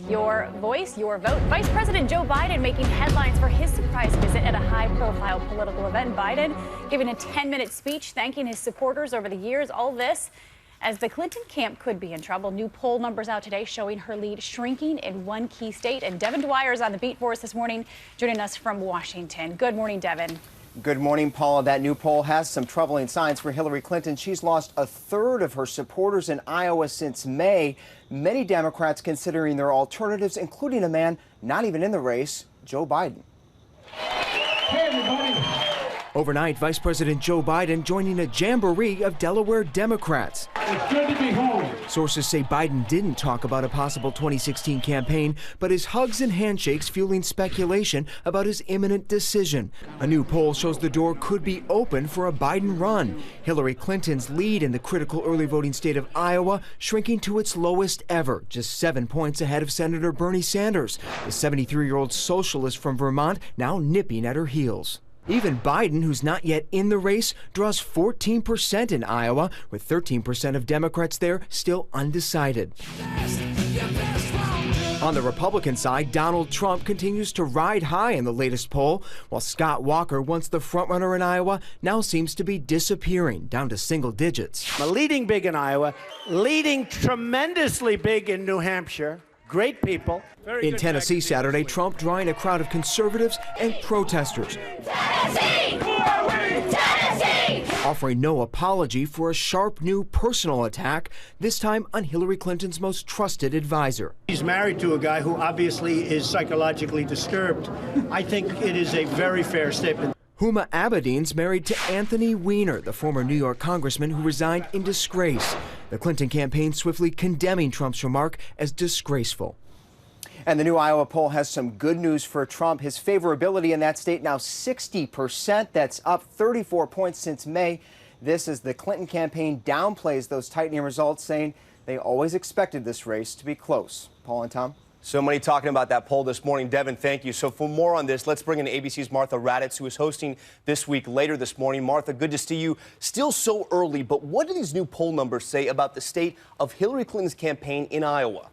Your voice, your vote. Vice President Joe Biden making headlines for his surprise visit at a high-profile political event. Biden giving a 10-minute speech thanking his supporters over the years. All this as the Clinton camp could be in trouble. New poll numbers out today showing her lead shrinking in one key state. And Devin Dwyer is on the beat for us this morning, joining us from Washington. Good morning, Devin. Good morning, Paula. That new poll has some troubling signs for Hillary Clinton. She's lost a third of her supporters in Iowa since May. Many Democrats considering their alternatives, including a man not even in the race, Joe Biden. Hey, everybody. Overnight, Vice President Joe Biden joining a jamboree of Delaware Democrats. It's good to be home. Sources say Biden didn't talk about a possible 2016 campaign, but his hugs and handshakes fueling speculation about his imminent decision. A new poll shows the door could be open for a Biden run. Hillary Clinton's lead in the critical early voting state of Iowa shrinking to its lowest ever, just 7 points ahead of Senator Bernie Sanders, the 73-year-old socialist from Vermont now nipping at her heels. Even Biden, who's not yet in the race, draws 14% in Iowa, with 13% of Democrats there still undecided. On the Republican side, Donald Trump continues to ride high in the latest poll, while Scott Walker, once the frontrunner in Iowa, now seems to be disappearing, down to single digits. Leading big in Iowa, leading tremendously big in New Hampshire. Great people. In Tennessee Saturday, Trump drawing a crowd of conservatives and protesters, Tennessee! Tennessee! offering no apology for a sharp new personal attack, this time on Hillary Clinton's most trusted advisor. He's married to a guy who obviously is psychologically disturbed. I think it is a very fair statement. Huma Abedin's married to Anthony Weiner, the former New York congressman who resigned in disgrace. The Clinton campaign swiftly condemning Trump's remark as disgraceful. And the new Iowa poll has some good news for Trump. His favorability in that state now 60%. That's up 34 points since May. This as the Clinton campaign downplays those tightening results, saying they always expected this race to be close. Paul and Tom. So many talking about that poll this morning. Devin, thank you. So for more on this, let's bring in ABC's Martha Raddatz, who is hosting This Week later this morning. Martha, good to see you. Still so early, but what do these new poll numbers say about the state of Hillary Clinton's campaign in Iowa?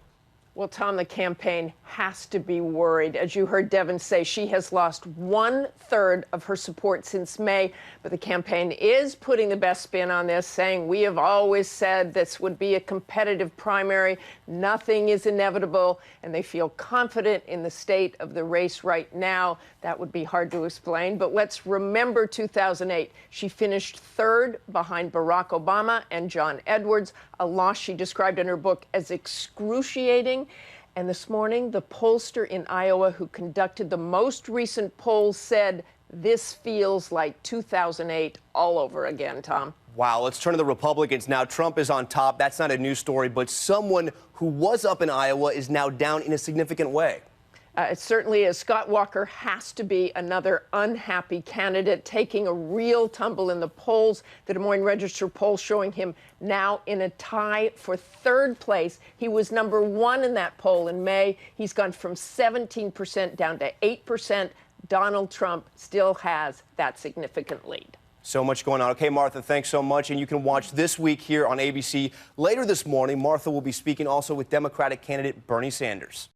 Well, Tom, the campaign has to be worried. As you heard Devin say, she has lost 1/3 of her support since May, but the campaign is putting the best spin on this, saying we have always said this would be a competitive primary. Nothing is inevitable, and they feel confident in the state of the race right now. That would be hard to explain, but let's remember 2008. She finished 3rd behind Barack Obama and John Edwards, a loss she described in her book as excruciating. And this morning, the pollster in Iowa who conducted the most recent poll said this feels like 2008 all over again, Tom. Wow, let's turn to the Republicans now. Trump is on top. That's not a news story, but someone who was up in Iowa is now down in a significant way. It certainly is. Scott Walker has to be another unhappy candidate, taking a real tumble in the polls. The Des Moines Register poll showing him now in a tie for 3rd place. He was number 1 in that poll in May. He's gone from 17% down to 8%. Donald Trump still has that significant lead. So much going on. Okay, Martha, thanks so much. And you can watch This Week here on ABC. Later this morning, Martha will be speaking also with Democratic candidate Bernie Sanders.